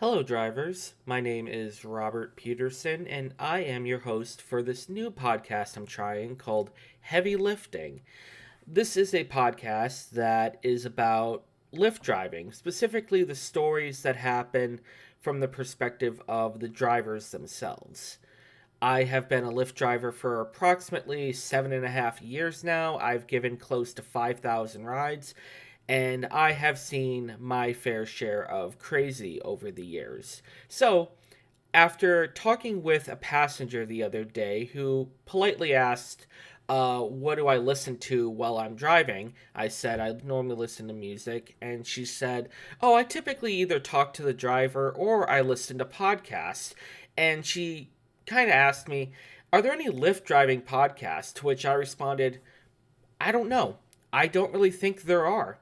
Hello, drivers. My name is Robert Peterson, and I am your host for this new podcast I'm trying called Heavy Lyfting. This is a podcast that is about Lyft driving, specifically the stories that happen from the perspective of the drivers themselves. I have been a Lyft driver for approximately 7.5 years now. I've given close to 5,000 rides, and I have seen my fair share of crazy over the years. So, after talking with a passenger the other day who politely asked, what do I listen to while I'm driving? I said I normally listen to music, and she said, oh, I typically either talk to the driver or I listen to podcasts. And she kind of asked me, are there any Lyft driving podcasts? To which I responded, I don't know. I don't really think there are.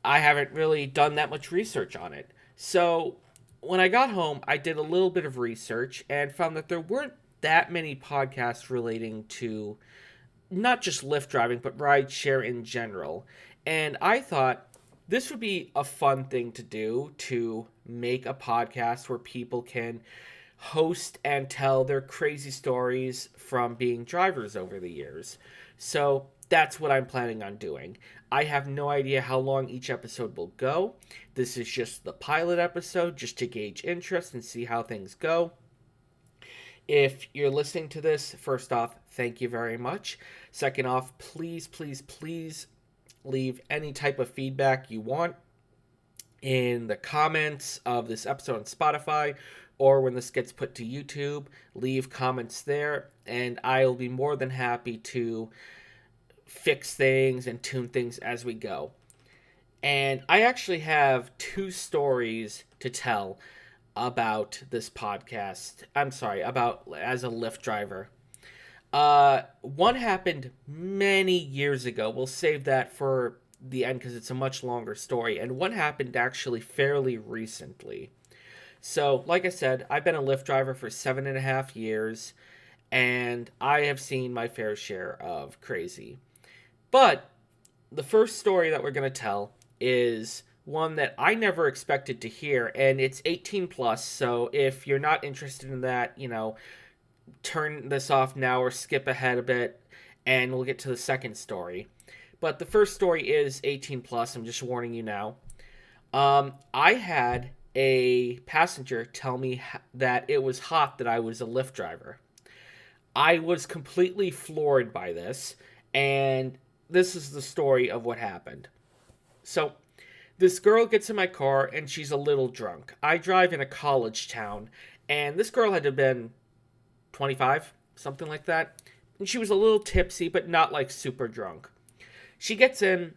I haven't really done that much research on it. So when I got home, I did a little bit of research and found that there weren't that many podcasts relating to not just Lyft driving, but rideshare in general. And I thought this would be a fun thing to do, to make a podcast where people can host and tell their crazy stories from being drivers over the years. So that's what I'm planning on doing. I have no idea how long each episode will go. This is just the pilot episode, just to gauge interest and see how things go. If you're listening to this, first off, thank you very much. Second off, please, please, please leave any type of feedback you want in the comments of this episode on Spotify, or when this gets put to YouTube. Leave comments there, and I'll be more than happy to fix things and tune things as we go. And I actually have two stories to tell about this podcast. I'm sorry, about as a Lyft driver. One happened many years ago. We'll save that for the end because it's a much longer story. And one happened actually fairly recently. So, like I said, I've been a Lyft driver for 7.5 years, and I have seen my fair share of crazy. But the first story that we're going to tell is one that I never expected to hear, and it's 18 plus. So if you're not interested in that, turn this off now or skip ahead a bit, and we'll get to the second story. But the first story is 18 plus. I'm just warning you now. I had a passenger tell me that it was hot that I was a Lyft driver. I was completely floored by this, and this is the story of what happened. So, this girl gets in my car, and she's a little drunk. I drive in a college town, and this girl had to have been 25, something like that. And she was a little tipsy, but not like super drunk. She gets in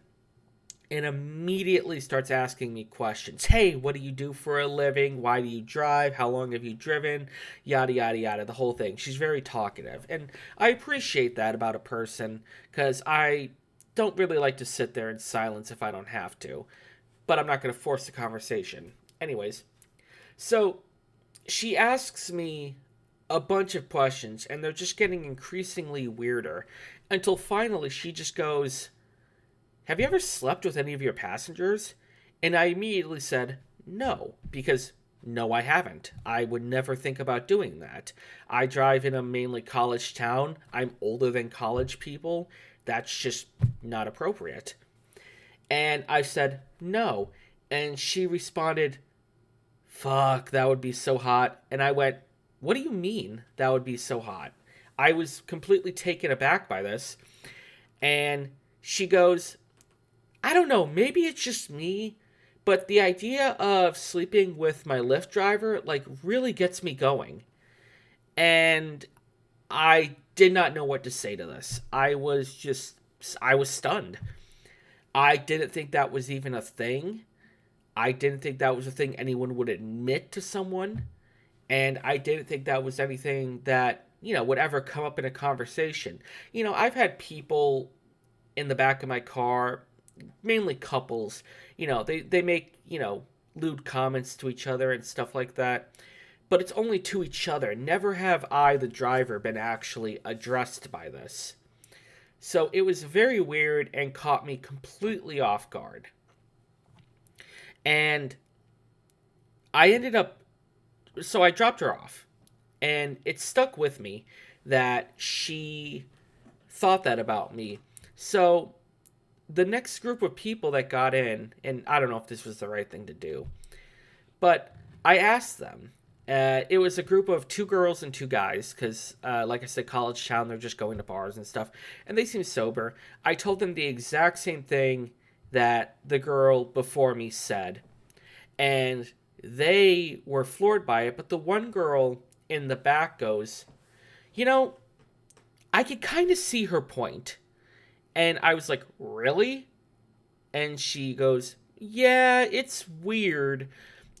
and immediately starts asking me questions. Hey, what do you do for a living? Why do you drive? How long have you driven? Yada, yada, yada, the whole thing. She's very talkative. And I appreciate that about a person, because I don't really like to sit there in silence if I don't have to. But I'm not going to force the conversation. Anyways, so she asks me a bunch of questions, and they're just getting increasingly weirder, until finally she just goes, have you ever slept with any of your passengers? And I immediately said, no, because no, I haven't. I would never think about doing that. I drive in a mainly college town. I'm older than college people. That's just not appropriate. And I said, no. And she responded, fuck, that would be so hot. And I went, what do you mean that would be so hot? I was completely taken aback by this. And she goes, I don't know, maybe it's just me, but the idea of sleeping with my Lyft driver, really gets me going. And I did not know what to say to this. I was stunned. I didn't think that was even a thing. I didn't think that was a thing anyone would admit to someone. And I didn't think that was anything that, would ever come up in a conversation. I've had people in the back of my car, mainly couples, they make, lewd comments to each other and stuff like that. But it's only to each other. Never have I, the driver, been actually addressed by this. So it was very weird and caught me completely off guard. And I ended up, so I dropped her off, and it stuck with me that she thought that about me. So the next group of people that got in, and I don't know if this was the right thing to do, but I asked them. It was a group of two girls and two guys because, like I said, college town, they're just going to bars and stuff, and they seemed sober. I told them the exact same thing that the girl before me said, and they were floored by it. But the one girl in the back goes, you know, I could kind of see her point. And I was like, really? And she goes, yeah, it's weird.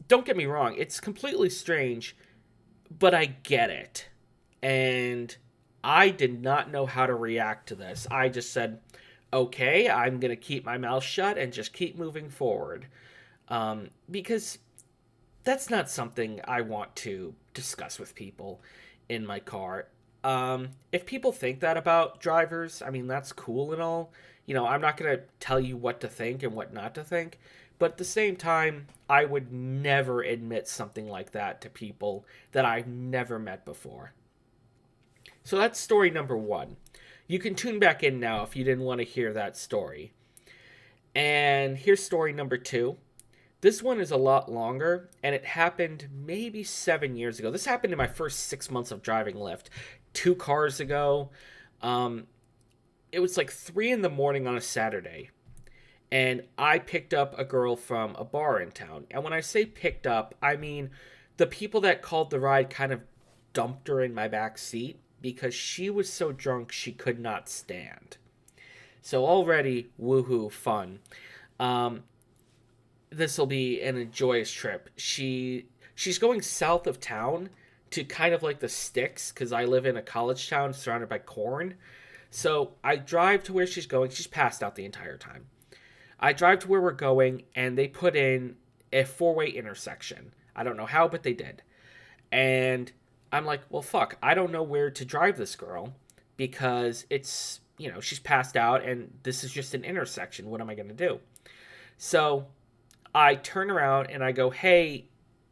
Don't get me wrong, it's completely strange, but I get it. And I did not know how to react to this. I just said, okay, I'm going to keep my mouth shut and just keep moving forward. Because that's not something I want to discuss with people in my car. If people think that about drivers, I mean, that's cool and all. You know, I'm not going to tell you what to think and what not to think. But at the same time, I would never admit something like that to people that I've never met before. So that's story number one. You can tune back in now if you didn't want to hear that story. And here's story number two. This one is a lot longer, and it happened maybe 7 years ago. This happened in my first 6 months of driving Lyft. 2 cars ago. It was like 3 in the morning on a Saturday. And I picked up a girl from a bar in town. And when I say picked up, I mean the people that called the ride kind of dumped her in my back seat because she was so drunk she could not stand. So already, woohoo, fun. This will be an joyous trip. She's going south of town to kind of like the sticks because I live in a college town surrounded by corn. So I drive to where she's going. She's passed out the entire time. I drive to where we're going, and they put in a four-way intersection. I don't know how, but they did. And I'm like, well, fuck, I don't know where to drive this girl because it's, you know, she's passed out, and this is just an intersection. What am I going to do? So I turn around, and I go, hey,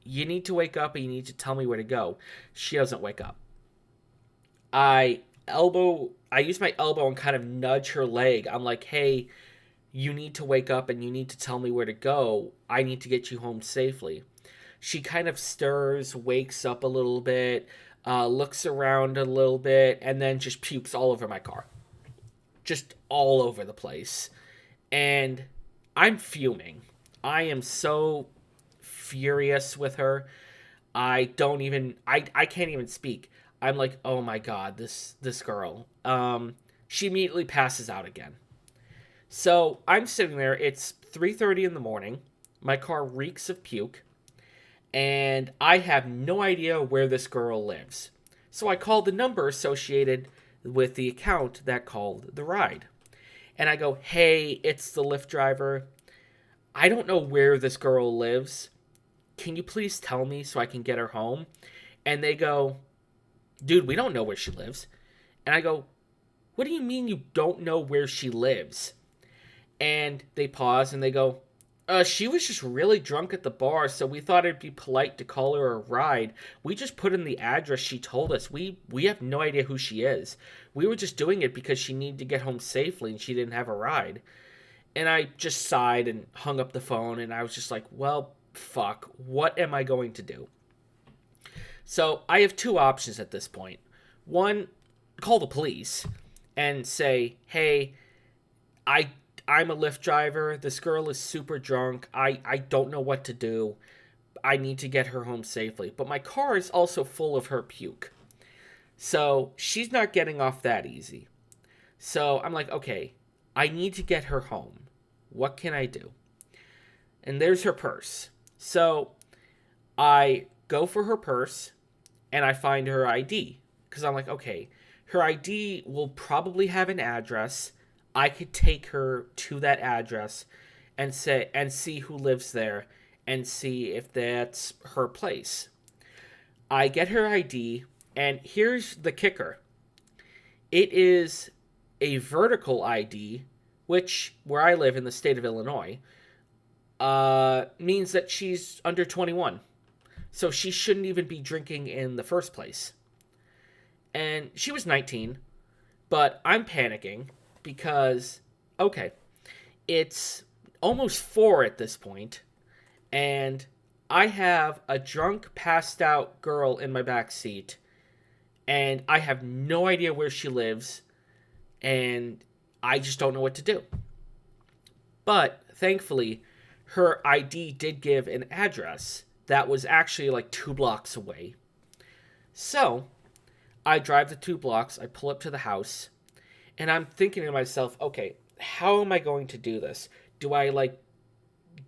you need to wake up, and you need to tell me where to go. She doesn't wake up. I use my elbow and kind of nudge her leg. I'm like, hey, you need to wake up and you need to tell me where to go. I need to get you home safely. She kind of stirs, wakes up a little bit, looks around a little bit, and then just pukes all over my car. Just all over the place. And I'm fuming. I am so furious with her. I can't even speak. I'm like, oh my god, this girl. She immediately passes out again. So I'm sitting there. It's 3:30 in the morning. My car reeks of puke, and I have no idea where this girl lives. So I called the number associated with the account that called the ride, and I go, "Hey, it's the Lyft driver. I don't know where this girl lives. Can you please tell me so I can get her home?" And they go, "Dude, we don't know where she lives." And I go, "What do you mean you don't know where she lives?" And they pause and they go, she was just really drunk at the bar, so we thought it'd be polite to call her a ride. We just put in the address she told us. We have no idea who she is. We were just doing it because she needed to get home safely and she didn't have a ride." And I just sighed and hung up the phone, and I was just like, well, fuck, what am I going to do? So I have two options at this point. One, call the police and say, hey, I'm a Lyft driver. This girl is super drunk. I don't know what to do. I need to get her home safely. But my car is also full of her puke. So she's not getting off that easy. So I'm like, okay, I need to get her home. What can I do? And there's her purse. So I go for her purse and I find her ID. Because I'm like, okay, her ID will probably have an address. I could take her to that address and see who lives there and see if that's her place. I get her ID, and here's the kicker. It is a vertical ID, which, where I live in the state of Illinois, means that she's under 21. So she shouldn't even be drinking in the first place. And she was 19, but I'm panicking because, okay, it's almost 4 at this point, and I have a drunk, passed out girl in my back seat, and I have no idea where she lives, and I just don't know what to do. But thankfully, her ID did give an address that was actually like 2 blocks away. So I drive the 2 blocks, I pull up to the house, and I'm thinking to myself, okay, how am I going to do this? Do I like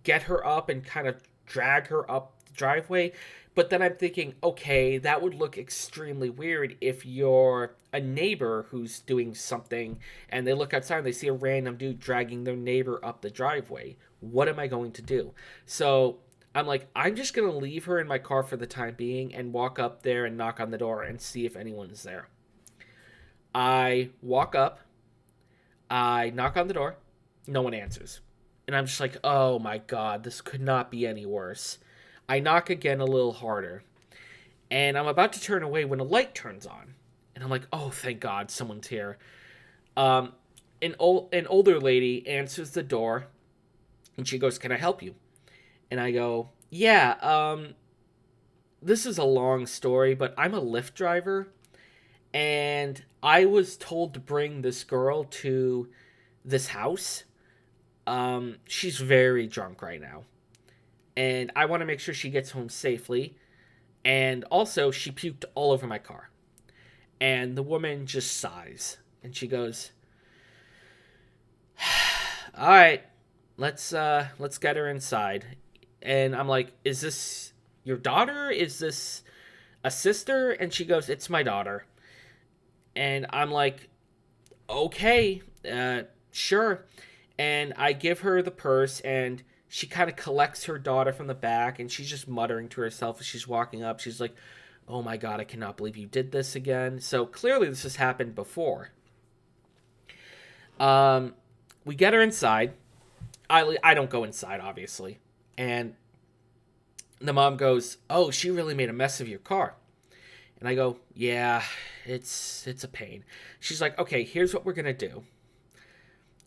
get her up and kind of drag her up the driveway? But then I'm thinking, okay, that would look extremely weird if you're a neighbor who's doing something and they look outside and they see a random dude dragging their neighbor up the driveway. What am I going to do? So I'm like, I'm just going to leave her in my car for the time being and walk up there and knock on the door and see if anyone's there. I walk up, I knock on the door, no one answers. And I'm just like, oh my God, this could not be any worse. I knock again a little harder. And I'm about to turn away when a light turns on. And I'm like, oh, thank God, someone's here. An older lady answers the door. And she goes, can I help you? And I go, yeah, this is a long story, but I'm a Lyft driver. And I was told to bring this girl to this house. She's very drunk right now. And I want to make sure she gets home safely. And also, she puked all over my car. And the woman just sighs. And she goes, all right, let's get her inside. And I'm like, is this your daughter? Is this a sister? And she goes, it's my daughter. And I'm like, okay, sure. And I give her the purse, and she kind of collects her daughter from the back, and she's just muttering to herself as she's walking up. She's like, oh my God, I cannot believe you did this again. So clearly this has happened before. We get her inside. I don't go inside, obviously. And the mom goes, oh, she really made a mess of your car. And I go, yeah, it's a pain. She's like, okay, here's what we're going to do.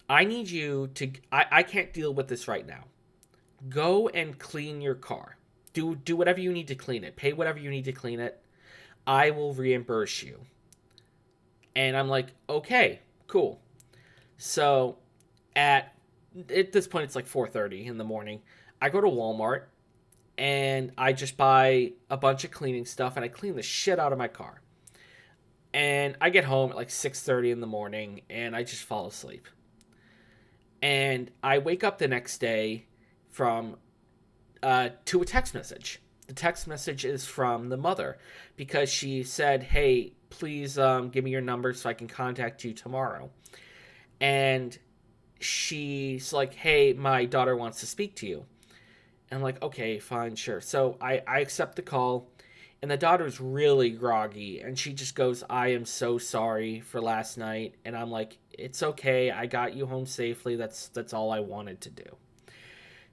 I need you to, I can't deal with this right now. Go and clean your car. Do whatever you need to clean it. Pay whatever you need to clean it. I will reimburse you. And I'm like, okay, cool. So at this point, it's like 4:30 in the morning. I go to Walmart and I just buy a bunch of cleaning stuff and I clean the shit out of my car. And I get home at like 6:30 in the morning and I just fall asleep. And I wake up the next day from to a text message. The text message is from the mother because she said, hey, please give me your number so I can contact you tomorrow. And she's like, hey, my daughter wants to speak to you. And I'm like, okay, fine, sure. So I accept the call, and the daughter's really groggy, and she just goes, I am so sorry for last night. And I'm like, it's okay, I got you home safely, that's all I wanted to do.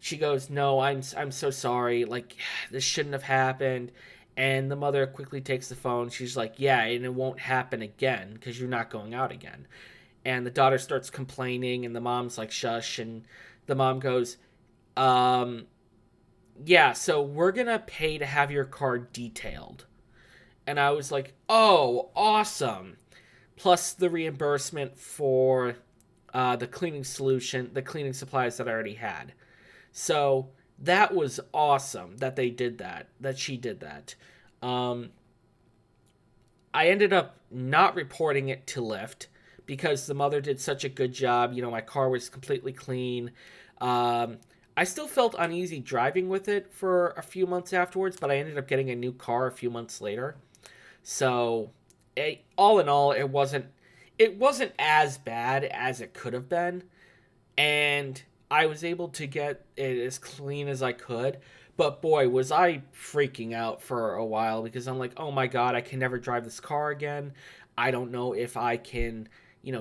She goes, no, I'm so sorry, like, this shouldn't have happened. And the mother quickly takes the phone. She's like, yeah, and it won't happen again, because you're not going out again. And the daughter starts complaining, and the mom's like, shush, and the mom goes, yeah, so we're gonna pay to have your car detailed. And I was like, oh, awesome. Plus the reimbursement for the cleaning supplies that I already had. So that was awesome that they did that, that she did that. I ended up not reporting it to Lyft because the mother did such a good job. You know, my car was completely clean. I still felt uneasy driving with it for a few months afterwards, but I ended up getting a new car a few months later. So, all in all, it wasn't as bad as it could have been, and I was able to get it as clean as I could. But boy, was I freaking out for a while because I'm like, oh my God, I can never drive this car again. I don't know if I can,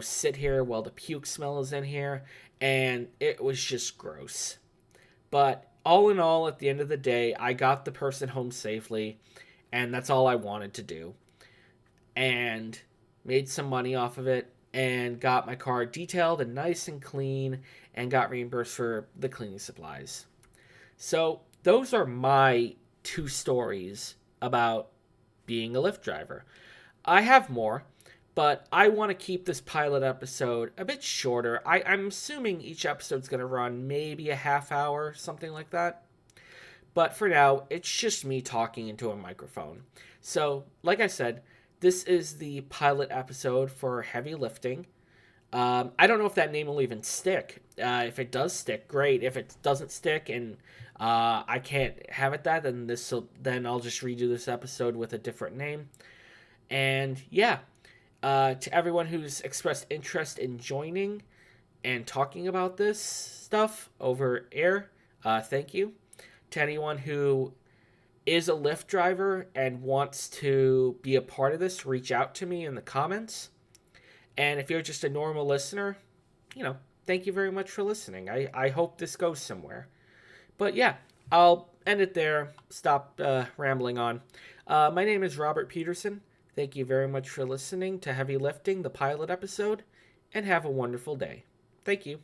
sit here while the puke smell is in here, and it was just gross. But all in all, at the end of the day, I got the person home safely, and that's all I wanted to do. And made some money off of it, and got my car detailed and nice and clean, and got reimbursed for the cleaning supplies. So those are my two stories about being a Lyft driver. I have more, but I want to keep this pilot episode a bit shorter. I'm assuming each episode's going to run maybe a half hour, something like that. But for now, it's just me talking into a microphone. So, like I said, this is the pilot episode for Heavy Lyfting. I don't know if that name will even stick. If it does stick, great. If it doesn't stick and I can't have it that, then I'll just redo this episode with a different name. And yeah, to everyone who's expressed interest in joining and talking about this stuff over air, thank you. To anyone who is a Lyft driver and wants to be a part of this, reach out to me in the comments. And if you're just a normal listener, thank you very much for listening. I hope this goes somewhere. But yeah, I'll end it there. Stop rambling on. My name is Robert Peterson. Thank you very much for listening to Heavy Lyfting, the pilot episode, and have a wonderful day. Thank you.